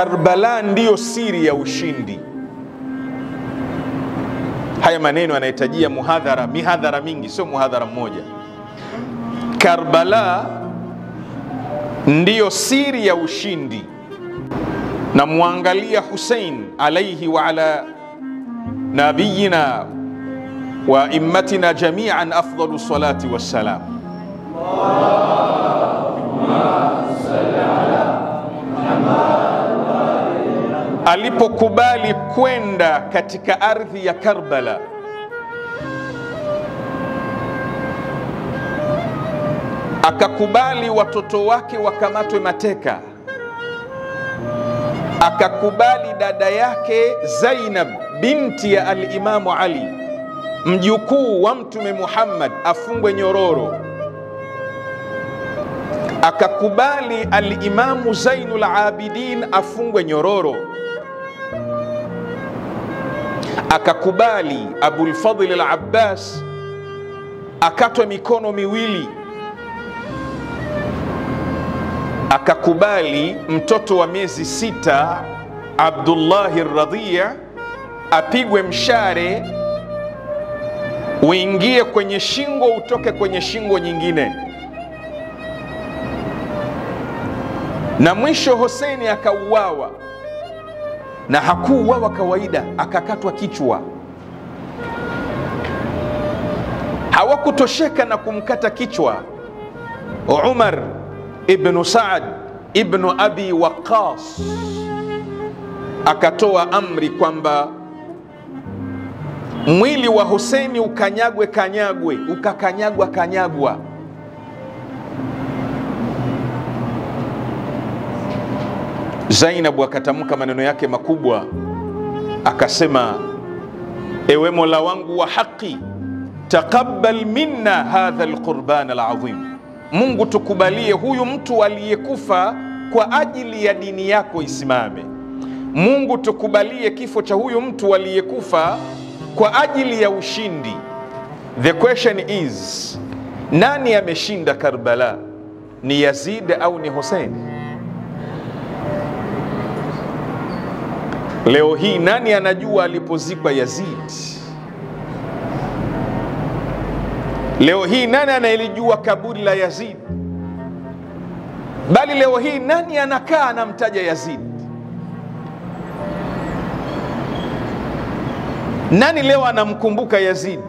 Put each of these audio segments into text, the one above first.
Karbala ndiyo siri ya ushindi. Haya maneno yanahitajia mihadhara mingi, sio muhadhara mmoja. Karbala ndiyo siri ya ushindi. Na muangalia Hussein alayhi wa ala nabiyina wa immatina jami'an afdalu salati wassalam. Alipokubali kwenda katika ardhi ya Karbala, akakubali watoto wake wakamatwe mateka, akakubali dada yake Zainab binti ya al-Imamu Ali, mjukuu wa Mtume Muhammad, afungwe nyororo, akakubali al-Imamu Zainul Abidin afungwe nyororo, akakubali Abul Fadhl al-Abbas akatwe mikono miwili, akakubali mtoto wa miezi 6 Abdullahi Radhiya apigwe mshare uingie kwenye shingo utoke kwenye shingo nyingine, na mwisho Hussein akauawa. Na hakuuawa kawaida, akakatwa kichwa. Hawakutosheka na kumkata kichwa, Umar ibn Saad ibn Abi Waqqas akatoa amri kwamba mwili wa Husaini ukakanyagwa. Zainab akatamka maneno yake makubwa, akasema, ewe Mola wangu wa haki, taqabbal minna hadha alqurban alazim, Mungu tukubalie huyu mtu aliyekufa kwa ajili ya dini yako isimame. Mungu tukubalie kifo cha huyu mtu aliyekufa kwa ajili ya ushindi. The question is, nani ameshinda Karbala? Ni Yazid au ni Hussein? Leo hii nani anajua alipozikwa Yazid? Leo hii nani anayelijua kaburi la Yazid? Bali leo hii nani anakaa anamtaja Yazid? Nani leo anamkumbuka Yazid?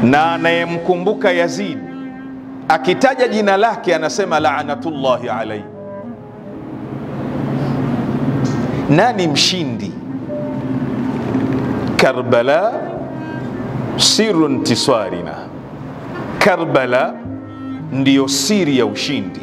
Na anayemkumbuka Yazid akitaja jina lake anasema la'natullahi alayhi. Nani mshindi? Karbala sirru intisarina. Karbala ndiyo siri ya ushindi.